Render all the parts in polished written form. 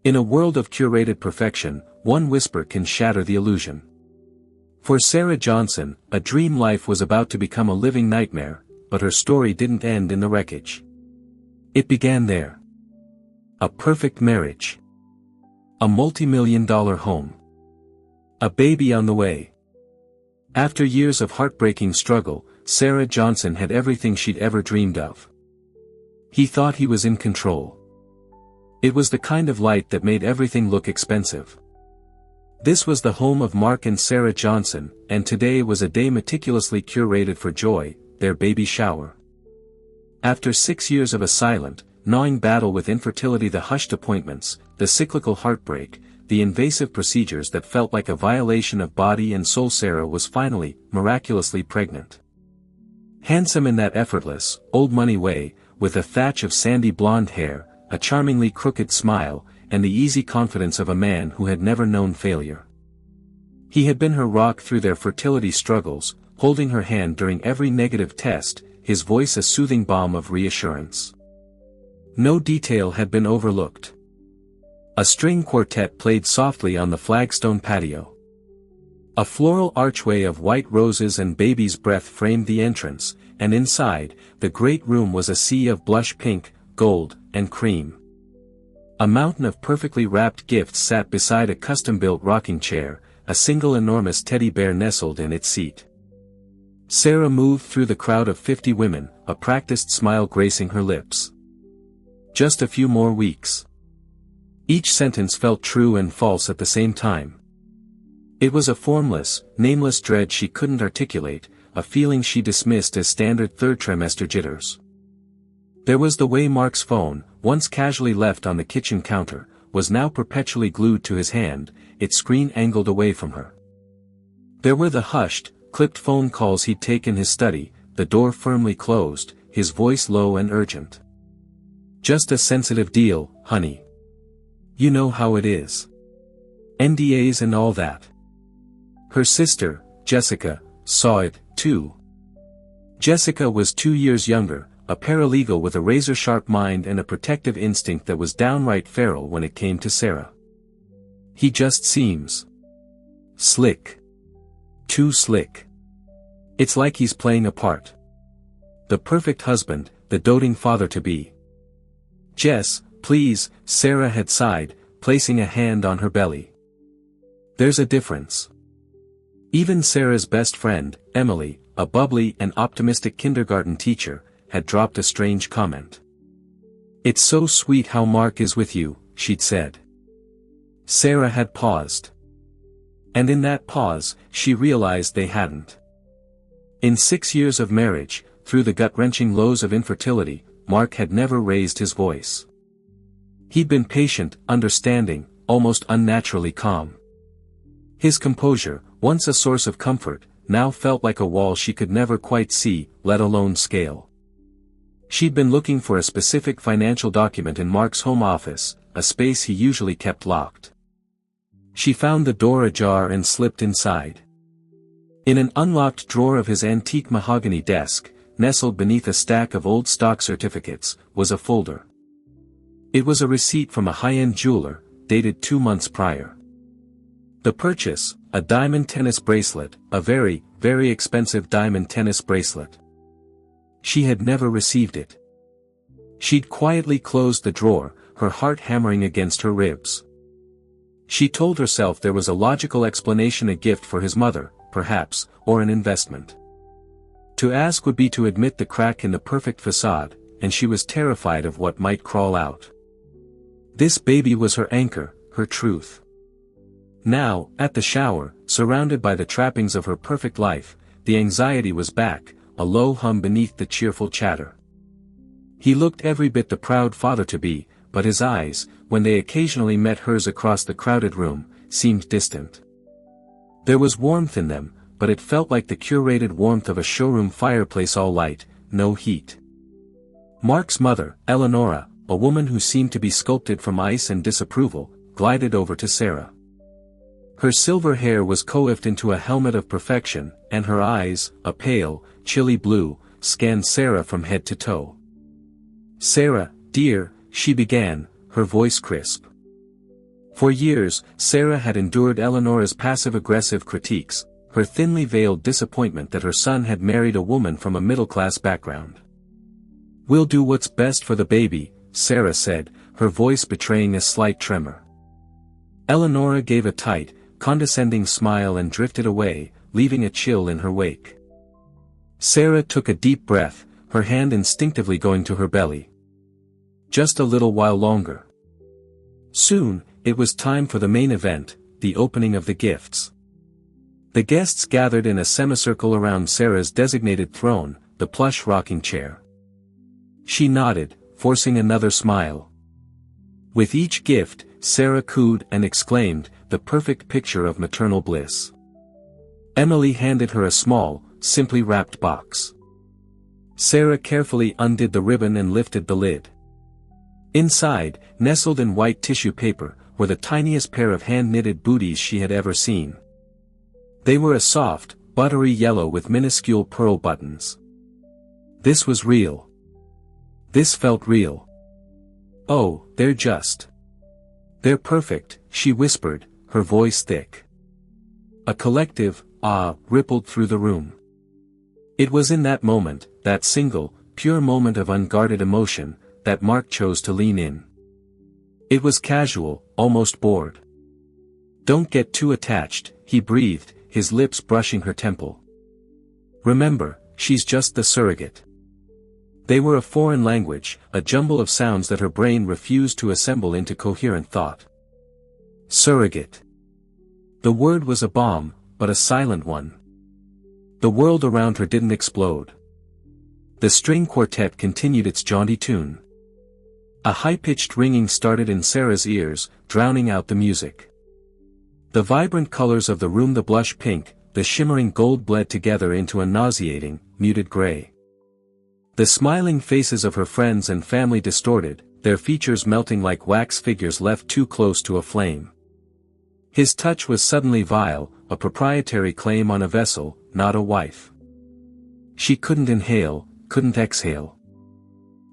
In a world of curated perfection, one whisper can shatter the illusion. For Sarah Johnson, a dream life was about to become a living nightmare, but her story didn't end in the wreckage. It began there. A perfect marriage. A multi-million-dollar home. A baby on the way. After years of heartbreaking struggle, Sarah Johnson had everything she'd ever dreamed of. He thought he was in control. It was the kind of light that made everything look expensive. This was the home of Mark and Sarah Johnson, and today was a day meticulously curated for joy, their baby shower. After 6 years of a silent, gnawing battle with infertility, the hushed appointments, the cyclical heartbreak, the invasive procedures that felt like a violation of body and soul, Sarah was finally, miraculously pregnant. Handsome in that effortless, old-money way, with a thatch of sandy blonde hair, a charmingly crooked smile, and the easy confidence of a man who had never known failure. He had been her rock through their fertility struggles, holding her hand during every negative test, his voice a soothing balm of reassurance. No detail had been overlooked. A string quartet played softly on the flagstone patio. A floral archway of white roses and baby's breath framed the entrance, and inside, the great room was a sea of blush pink, gold, and cream. A mountain of perfectly wrapped gifts sat beside a custom-built rocking chair, a single enormous teddy bear nestled in its seat. Sarah moved through the crowd of 50 women, a practiced smile gracing her lips. Just a few more weeks. Each sentence felt true and false at the same time. It was a formless, nameless dread she couldn't articulate, a feeling she dismissed as standard third trimester jitters. There was the way Mark's phone, once casually left on the kitchen counter, was now perpetually glued to his hand, its screen angled away from her. There were the hushed, clipped phone calls he'd take in his study, the door firmly closed, his voice low and urgent. "Just a sensitive deal, honey. You know how it is. NDAs and all that." Her sister, Jessica, saw it, too. Jessica was 2 years younger, a paralegal with a razor-sharp mind and a protective instinct that was downright feral when it came to Sarah. "He just seems slick. Too slick. It's like he's playing a part. The perfect husband, the doting father-to-be." "Jess, please," Sarah had sighed, placing a hand on her belly. "There's a difference." Even Sarah's best friend, Emily, a bubbly and optimistic kindergarten teacher, had dropped a strange comment. "It's so sweet how Mark is with you," she'd said. Sarah had paused. And in that pause, she realized they hadn't. In 6 years of marriage, through the gut-wrenching lows of infertility, Mark had never raised his voice. He'd been patient, understanding, almost unnaturally calm. His composure, once a source of comfort, now felt like a wall she could never quite see, let alone scale. She'd been looking for a specific financial document in Mark's home office, a space he usually kept locked. She found the door ajar and slipped inside. In an unlocked drawer of his antique mahogany desk, nestled beneath a stack of old stock certificates, was a folder. It was a receipt from a high-end jeweler, dated 2 months prior. The purchase, a diamond tennis bracelet, a very, very expensive diamond tennis bracelet. She had never received it. She'd quietly closed the drawer, her heart hammering against her ribs. She told herself there was a logical explanation, a gift for his mother, perhaps, or an investment. To ask would be to admit the crack in the perfect facade, and she was terrified of what might crawl out. This baby was her anchor, her truth. Now, at the shower, surrounded by the trappings of her perfect life, the anxiety was back, a low hum beneath the cheerful chatter. He looked every bit the proud father-to-be, but his eyes, when they occasionally met hers across the crowded room, seemed distant. There was warmth in them, but it felt like the curated warmth of a showroom fireplace, all light, no heat. Mark's mother, Eleonora, a woman who seemed to be sculpted from ice and disapproval, glided over to Sarah. Her silver hair was coiffed into a helmet of perfection, and her eyes, a pale, chilly blue, scanned Sarah from head to toe. "Sarah, dear," she began, her voice crisp. For years, Sarah had endured Eleanora's passive-aggressive critiques, her thinly veiled disappointment that her son had married a woman from a middle-class background. "We'll do what's best for the baby," Sarah said, her voice betraying a slight tremor. Eleanora gave a tight, condescending smile and drifted away, leaving a chill in her wake. Sarah took a deep breath, her hand instinctively going to her belly. Just a little while longer. Soon, it was time for the main event, the opening of the gifts. The guests gathered in a semicircle around Sarah's designated throne, the plush rocking chair. She nodded, forcing another smile. With each gift, Sarah cooed and exclaimed, the perfect picture of maternal bliss. Emily handed her a small, simply wrapped box. Sarah carefully undid the ribbon and lifted the lid. Inside, nestled in white tissue paper, were the tiniest pair of hand-knitted booties she had ever seen. They were a soft, buttery yellow with minuscule pearl buttons. This was real. This felt real. "Oh, they're perfect," she whispered, her voice thick. A collective "ah" rippled through the room. It was in that moment, that single, pure moment of unguarded emotion, that Mark chose to lean in. It was casual, almost bored. "Don't get too attached," he breathed, his lips brushing her temple. "Remember, she's just the surrogate." They were a foreign language, a jumble of sounds that her brain refused to assemble into coherent thought. Surrogate. The word was a bomb, but a silent one. The world around her didn't explode. The string quartet continued its jaunty tune. A high-pitched ringing started in Sarah's ears, drowning out the music. The vibrant colors of the room, the blush pink, the shimmering gold, bled together into a nauseating, muted gray. The smiling faces of her friends and family distorted, their features melting like wax figures left too close to a flame. His touch was suddenly vile, a proprietary claim on a vessel, not a wife. She couldn't inhale, couldn't exhale.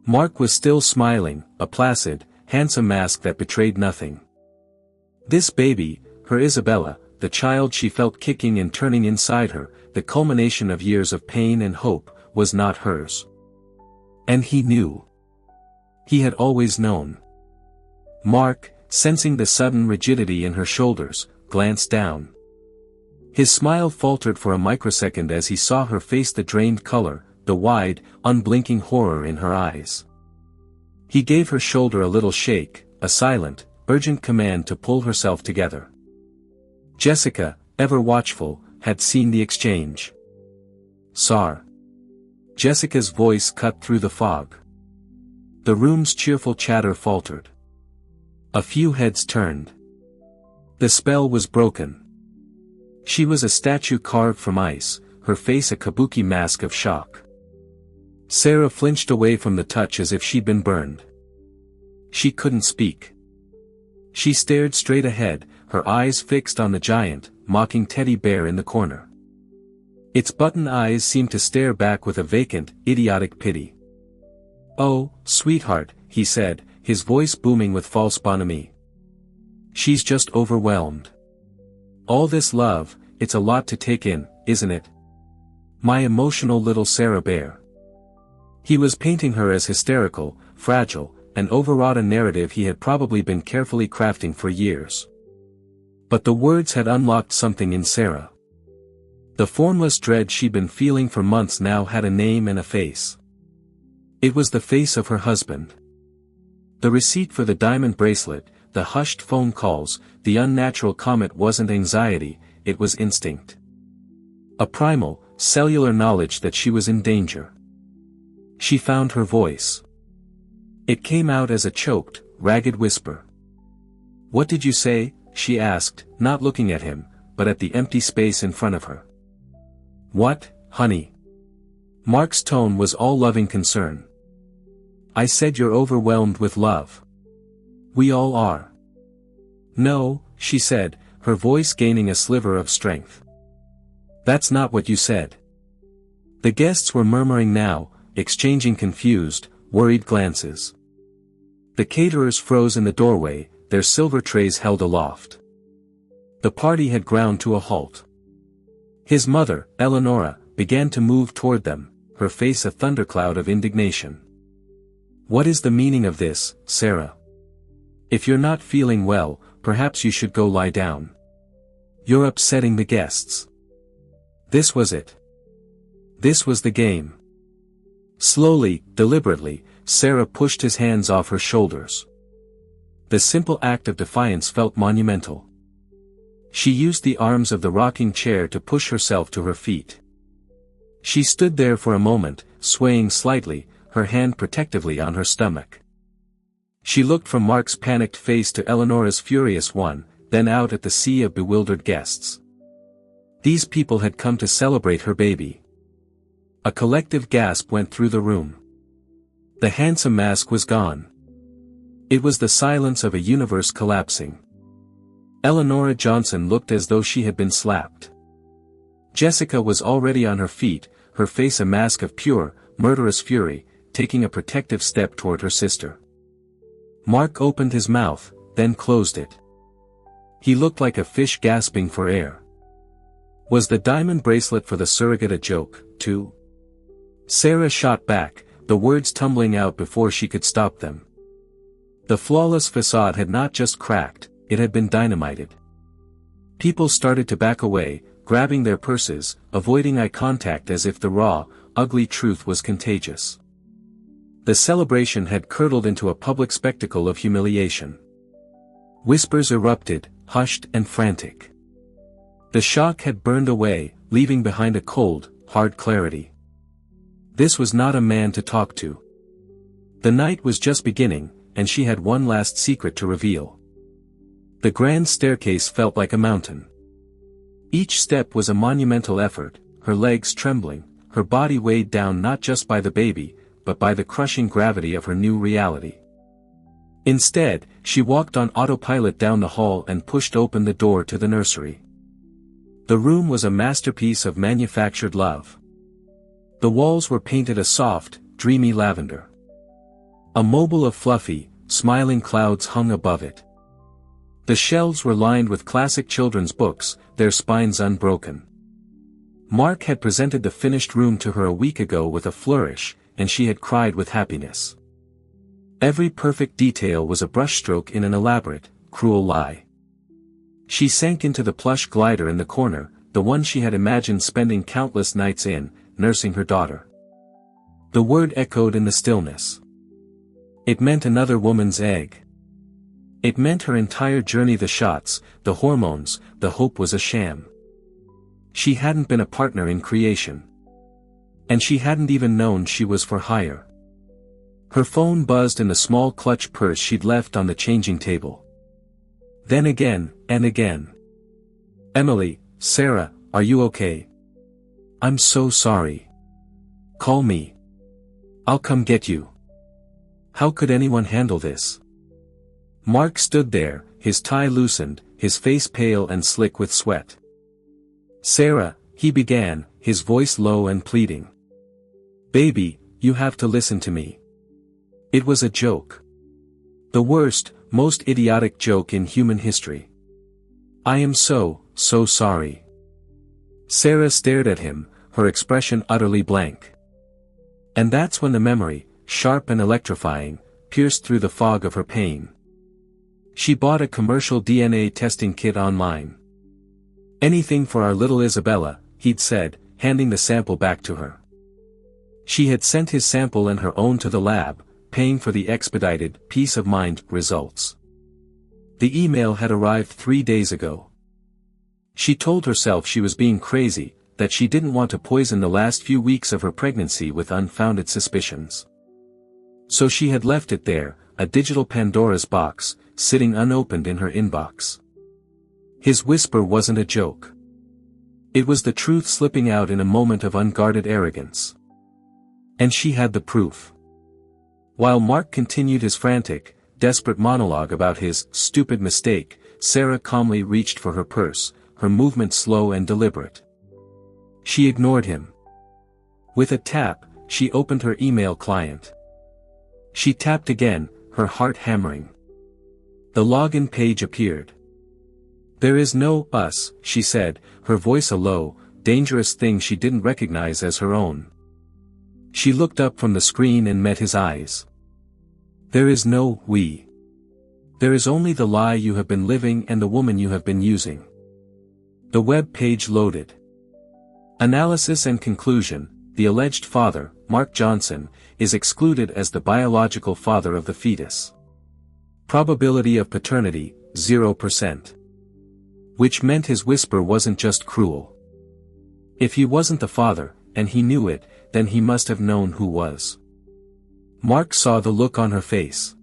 Mark was still smiling, a placid, handsome mask that betrayed nothing. This baby, her Isabella, the child she felt kicking and turning inside her, the culmination of years of pain and hope, was not hers. And he knew. He had always known. Mark, sensing the sudden rigidity in her shoulders, glanced down. His smile faltered for a microsecond as he saw her face, the drained color, the wide, unblinking horror in her eyes. He gave her shoulder a little shake, a silent, urgent command to pull herself together. Jessica, ever watchful, had seen the exchange. "Sar." Jessica's voice cut through the fog. The room's cheerful chatter faltered. A few heads turned. The spell was broken. She was a statue carved from ice, her face a kabuki mask of shock. Sarah flinched away from the touch as if she'd been burned. She couldn't speak. She stared straight ahead, her eyes fixed on the giant, mocking teddy bear in the corner. Its button eyes seemed to stare back with a vacant, idiotic pity. "Oh, sweetheart," he said, his voice booming with false bonhomie. "She's just overwhelmed. All this love, it's a lot to take in, isn't it? My emotional little Sarah Bear." He was painting her as hysterical, fragile, and overwrought, a narrative he had probably been carefully crafting for years. But the words had unlocked something in Sarah. The formless dread she'd been feeling for months now had a name and a face. It was the face of her husband. The receipt for the diamond bracelet, the hushed phone calls, the unnatural comment wasn't anxiety, it was instinct. A primal, cellular knowledge that she was in danger. She found her voice. It came out as a choked, ragged whisper. "What did you say?" she asked, not looking at him, but at the empty space in front of her. "What, honey?" Mark's tone was all loving concern. "I said you're overwhelmed with love. We all are." "No," she said, her voice gaining a sliver of strength. "That's not what you said." The guests were murmuring now, exchanging confused, worried glances. The caterers froze in the doorway, their silver trays held aloft. The party had ground to a halt. His mother, Eleonora, began to move toward them, her face a thundercloud of indignation. "What is the meaning of this, Sarah? If you're not feeling well, perhaps you should go lie down. You're upsetting the guests." This was it. This was the game. Slowly, deliberately, Sarah pushed his hands off her shoulders. The simple act of defiance felt monumental. She used the arms of the rocking chair to push herself to her feet. She stood there for a moment, swaying slightly, her hand protectively on her stomach. She looked from Mark's panicked face to Eleonora's furious one, then out at the sea of bewildered guests. These people had come to celebrate her baby. A collective gasp went through the room. The handsome mask was gone. It was the silence of a universe collapsing. Eleonora Johnson looked as though she had been slapped. Jessica was already on her feet, her face a mask of pure, murderous fury, taking a protective step toward her sister. Mark opened his mouth, then closed it. He looked like a fish gasping for air. Was the diamond bracelet for the surrogate a joke, too? Sarah shot back, the words tumbling out before she could stop them. The flawless facade had not just cracked, it had been dynamited. People started to back away, grabbing their purses, avoiding eye contact as if the raw, ugly truth was contagious. The celebration had curdled into a public spectacle of humiliation. Whispers erupted, hushed and frantic. The shock had burned away, leaving behind a cold, hard clarity. This was not a man to talk to. The night was just beginning, and she had one last secret to reveal. The grand staircase felt like a mountain. Each step was a monumental effort, her legs trembling, her body weighed down not just by the baby, but by the crushing gravity of her new reality. Instead, she walked on autopilot down the hall and pushed open the door to the nursery. The room was a masterpiece of manufactured love. The walls were painted a soft, dreamy lavender. A mobile of fluffy, smiling clouds hung above it. The shelves were lined with classic children's books, their spines unbroken. Mark had presented the finished room to her a week ago with a flourish, and she had cried with happiness. Every perfect detail was a brushstroke in an elaborate, cruel lie. She sank into the plush glider in the corner, the one she had imagined spending countless nights in, nursing her daughter. The word echoed in the stillness. It meant another woman's egg. It meant her entire journey, the shots, the hormones, the hope was a sham. She hadn't been a partner in creation. And she hadn't even known she was for hire. Her phone buzzed in the small clutch purse she'd left on the changing table. Then again, and again. "Emily, Sarah, are you okay? I'm so sorry. Call me. I'll come get you." How could anyone handle this? Mark stood there, his tie loosened, his face pale and slick with sweat. "Sarah," he began, his voice low and pleading. "Baby, you have to listen to me. It was a joke. The worst, most idiotic joke in human history. I am so sorry." Sarah stared at him, her expression utterly blank. And that's when the memory, sharp and electrifying, pierced through the fog of her pain. She bought a commercial DNA testing kit online. "Anything for our little Isabella," he'd said, handing the sample back to her. She had sent his sample and her own to the lab, paying for the expedited, peace-of-mind results. The email had arrived 3 days ago. She told herself she was being crazy, that she didn't want to poison the last few weeks of her pregnancy with unfounded suspicions. So she had left it there, a digital Pandora's box, sitting unopened in her inbox. His whisper wasn't a joke. It was the truth slipping out in a moment of unguarded arrogance. And she had the proof. While Mark continued his frantic, desperate monologue about his stupid mistake, Sarah calmly reached for her purse, her movement slow and deliberate. She ignored him. With a tap, she opened her email client. She tapped again, her heart hammering. The login page appeared. "There is no us," she said, her voice a low, dangerous thing she didn't recognize as her own. She looked up from the screen and met his eyes. "There is no we. There is only the lie you have been living and the woman you have been using." The web page loaded. Analysis and conclusion: the alleged father, Mark Johnson, is excluded as the biological father of the fetus. Probability of paternity, 0%. Which meant his whisper wasn't just cruel. If he wasn't the father, and he knew it, then he must have known who was. Mark saw the look on her face.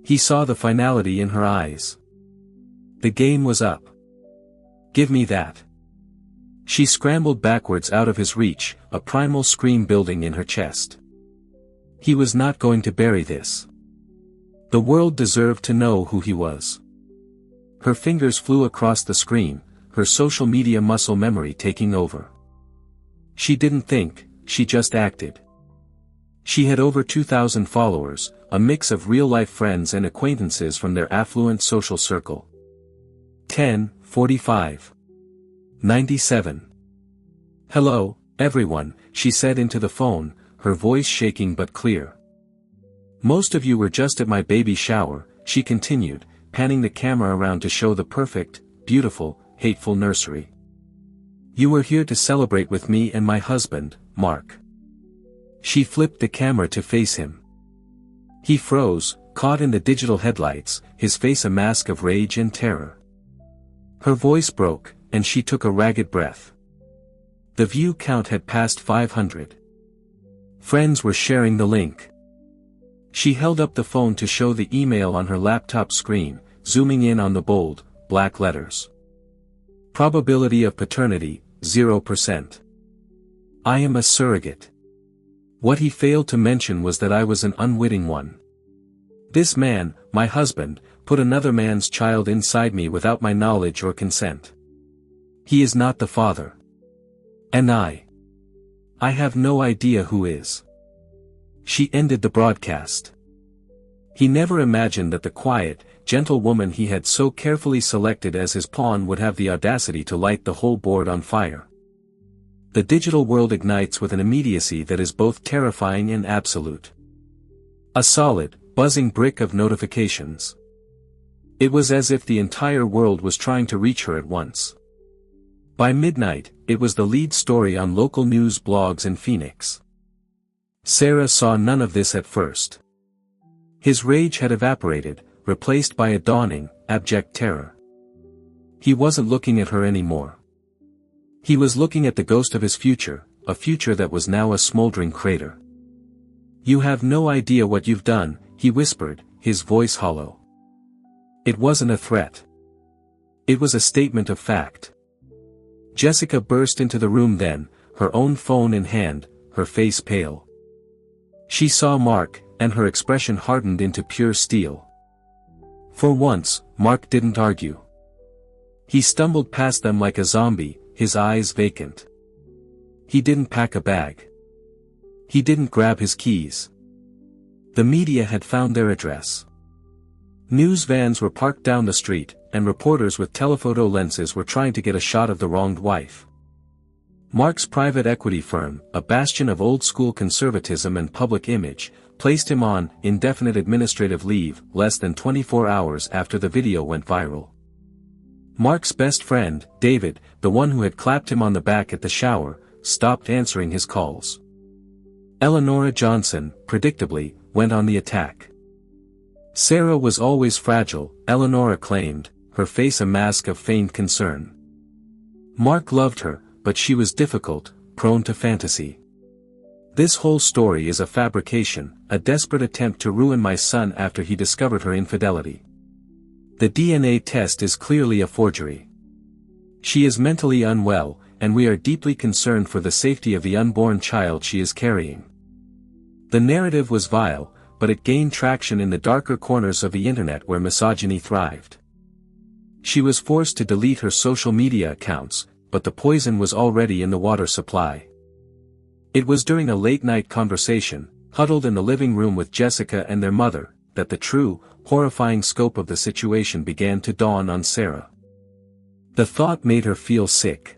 He saw the finality in her eyes. The game was up. "Give me that." She scrambled backwards out of his reach, a primal scream building in her chest. He was not going to bury this. The world deserved to know who he was. Her fingers flew across the screen, her social media muscle memory taking over. She didn't think, she just acted. She had over 2,000 followers, a mix of real-life friends and acquaintances from their affluent social circle. 10:45. 97. "Hello, everyone," she said into the phone, her voice shaking but clear. "Most of you were just at my baby shower," she continued, panning the camera around to show the perfect, beautiful, hateful nursery. "You were here to celebrate with me and my husband, Mark." She flipped the camera to face him. He froze, caught in the digital headlights, his face a mask of rage and terror. Her voice broke, and she took a ragged breath. The view count had passed 500. Friends were sharing the link. She held up the phone to show the email on her laptop screen, zooming in on the bold, black letters. Probability of paternity, 0%. "I am a surrogate." What he failed to mention was that I was an unwitting one. This man, my husband, put another man's child inside me without my knowledge or consent. He is not the father. And I have no idea who is. She ended the broadcast. He never imagined that the quiet, gentle woman he had so carefully selected as his pawn would have the audacity to light the whole board on fire. The digital world ignites with an immediacy that is both terrifying and absolute. A solid, buzzing brick of notifications. It was as if the entire world was trying to reach her at once. By midnight, it was the lead story on local news blogs in Phoenix. Sarah saw none of this at first. His rage had evaporated, replaced by a dawning, abject terror. He wasn't looking at her anymore. He was looking at the ghost of his future, a future that was now a smoldering crater. "You have no idea what you've done," he whispered, his voice hollow. It wasn't a threat. It was a statement of fact. Jessica burst into the room then, her own phone in hand, her face pale. She saw Mark, and her expression hardened into pure steel. For once, Mark didn't argue. He stumbled past them like a zombie, his eyes vacant. He didn't pack a bag. He didn't grab his keys. The media had found their address. News vans were parked down the street, and reporters with telephoto lenses were trying to get a shot of the wronged wife. Mark's private equity firm, a bastion of old-school conservatism and public image, placed him on indefinite administrative leave less than 24 hours after the video went viral. Mark's best friend, David, the one who had clapped him on the back at the shower, stopped answering his calls. Eleanora Johnson, predictably, went on the attack. Sarah was always fragile, Eleanora claimed, her face a mask of feigned concern. Mark loved her, but she was difficult, prone to fantasy. "This whole story is a fabrication, a desperate attempt to ruin my son after he discovered her infidelity. The DNA test is clearly a forgery. She is mentally unwell, and we are deeply concerned for the safety of the unborn child she is carrying." The narrative was vile, but it gained traction in the darker corners of the internet where misogyny thrived. She was forced to delete her social media accounts, but the poison was already in the water supply. It was during a late-night conversation, huddled in the living room with Jessica and their mother, that the true, horrifying scope of the situation began to dawn on Sarah. The thought made her feel sick.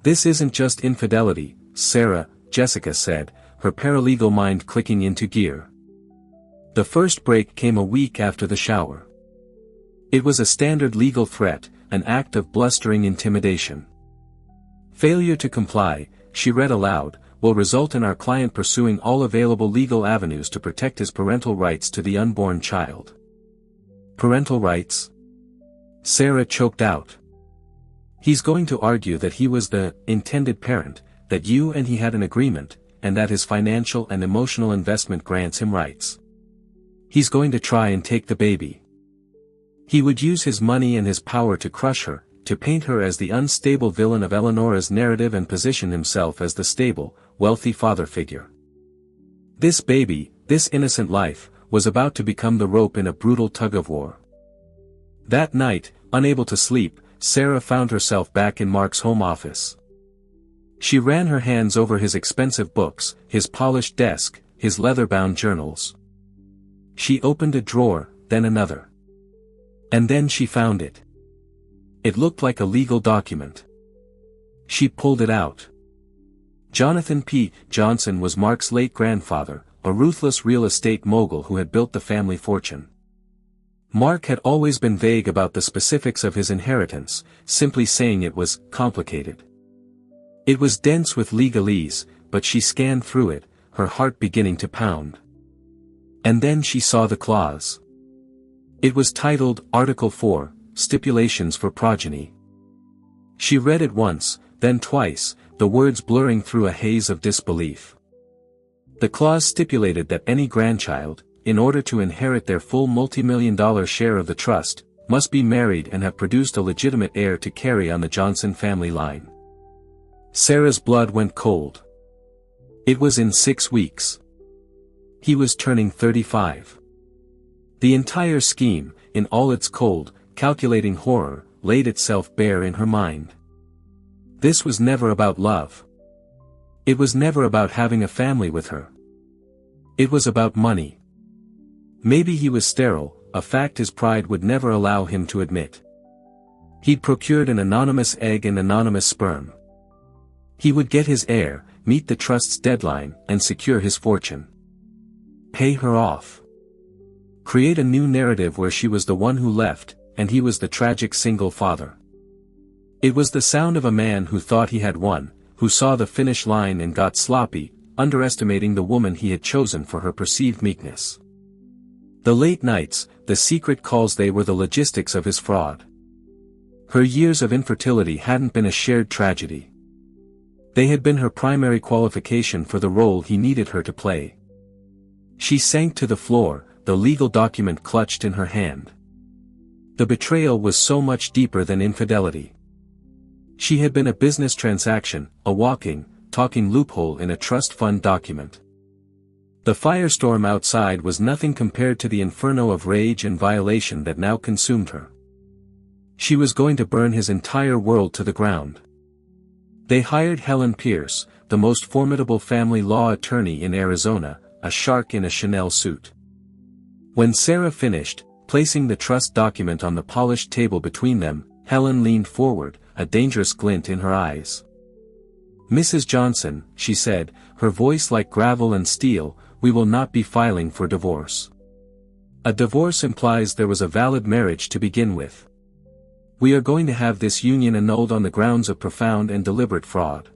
"This isn't just infidelity, Sarah," Jessica said, her paralegal mind clicking into gear. The first break came a week after the shower. It was a standard legal threat, an act of blustering intimidation. "Failure to comply," she read aloud, "will result in our client pursuing all available legal avenues to protect his parental rights to the unborn child." Parental rights? Sarah choked out. "He's going to argue that he was the intended parent, that you and he had an agreement, and that his financial and emotional investment grants him rights. He's going to try and take the baby. He would use his money and his power to crush her, to paint her as the unstable villain of Eleonora's narrative and position himself as the stable, wealthy father figure. This baby, this innocent life, was about to become the rope in a brutal tug-of-war." That night, unable to sleep, Sarah found herself back in Mark's home office. She ran her hands over his expensive books, his polished desk, his leather-bound journals. She opened a drawer, then another. And then she found it. It looked like a legal document. She pulled it out. Jonathan P. Johnson was Mark's late grandfather, a ruthless real estate mogul who had built the family fortune. Mark had always been vague about the specifics of his inheritance, simply saying it was complicated. It was dense with legalese, but she scanned through it, her heart beginning to pound. And then she saw the clause. It was titled Article 4, Stipulations for Progeny. She read it once, then twice, the words blurring through a haze of disbelief. The clause stipulated that any grandchild, in order to inherit their full multi-million-dollar share of the trust, must be married and have produced a legitimate heir to carry on the Johnson family line. Sarah's blood went cold. It was in 6 weeks. He was turning 35. The entire scheme, in all its cold, calculating horror, laid itself bare in her mind. This was never about love. It was never about having a family with her. It was about money. Maybe he was sterile, a fact his pride would never allow him to admit. He'd procured an anonymous egg and anonymous sperm. He would get his heir, meet the trust's deadline, and secure his fortune. Pay her off. Create a new narrative where she was the one who left, and he was the tragic single father. It was the sound of a man who thought he had won, who saw the finish line and got sloppy, underestimating the woman he had chosen for her perceived meekness. The late nights, the secret calls, they were the logistics of his fraud. Her years of infertility hadn't been a shared tragedy. They had been her primary qualification for the role he needed her to play. She sank to the floor, the legal document clutched in her hand. The betrayal was so much deeper than infidelity. She had been a business transaction, a walking, talking loophole in a trust fund document. The firestorm outside was nothing compared to the inferno of rage and violation that now consumed her. She was going to burn his entire world to the ground. They hired Helen Pierce, the most formidable family law attorney in Arizona, a shark in a Chanel suit. When Sarah finished, placing the trust document on the polished table between them, Helen leaned forward, a dangerous glint in her eyes. "Mrs. Johnson," she said, her voice like gravel and steel, "we will not be filing for divorce. A divorce implies there was a valid marriage to begin with. We are going to have this union annulled on the grounds of profound and deliberate fraud.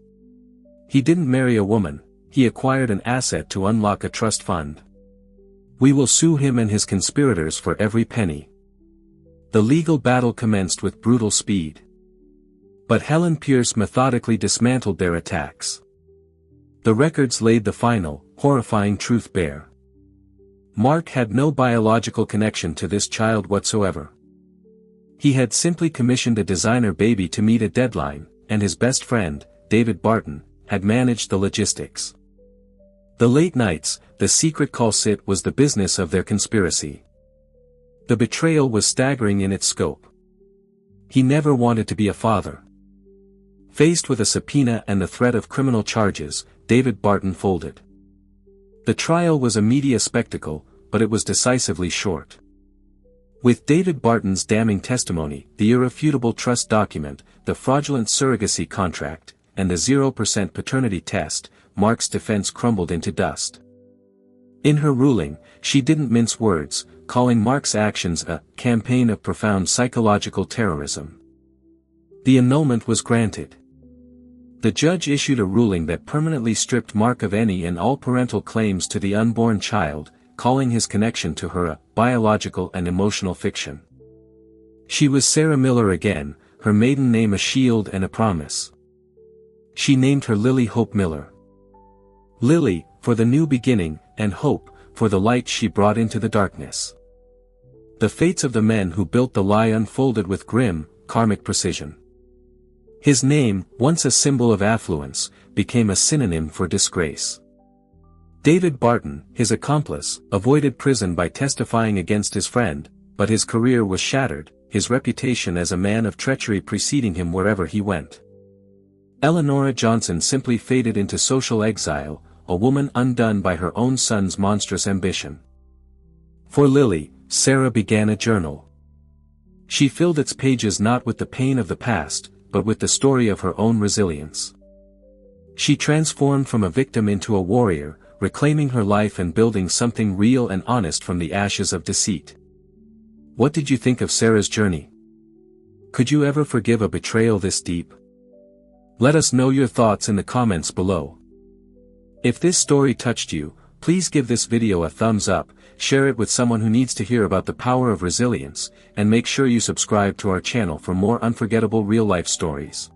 He didn't marry a woman, he acquired an asset to unlock a trust fund. We will sue him and his conspirators for every penny." The legal battle commenced with brutal speed. But Helen Pierce methodically dismantled their attacks. The records laid the final, horrifying truth bare. Mark had no biological connection to this child whatsoever. He had simply commissioned a designer baby to meet a deadline, and his best friend, David Barton, had managed the logistics. The late nights, the secret call sit was the business of their conspiracy. The betrayal was staggering in its scope. He never wanted to be a father. Faced with a subpoena and the threat of criminal charges, David Barton folded. The trial was a media spectacle, but it was decisively short. With David Barton's damning testimony, the irrefutable trust document, the fraudulent surrogacy contract, and the 0% paternity test, Mark's defense crumbled into dust. In her ruling, she didn't mince words, calling Mark's actions a campaign of profound psychological terrorism. The annulment was granted. The judge issued a ruling that permanently stripped Mark of any and all parental claims to the unborn child, calling his connection to her a biological and emotional fiction. She was Sarah Miller again, her maiden name a shield and a promise. She named her Lily Hope Miller. Lily, for the new beginning, and Hope, for the light she brought into the darkness. The fates of the men who built the lie unfolded with grim, karmic precision. His name, once a symbol of affluence, became a synonym for disgrace. David Barton, his accomplice, avoided prison by testifying against his friend, but his career was shattered, his reputation as a man of treachery preceding him wherever he went. Eleanora Johnson simply faded into social exile, a woman undone by her own son's monstrous ambition. For Lily, Sarah began a journal. She filled its pages not with the pain of the past, but with the story of her own resilience. She transformed from a victim into a warrior, reclaiming her life and building something real and honest from the ashes of deceit. What did you think of Sarah's journey? Could you ever forgive a betrayal this deep? Let us know your thoughts in the comments below. If this story touched you, please give this video a thumbs up, share it with someone who needs to hear about the power of resilience, and make sure you subscribe to our channel for more unforgettable real-life stories.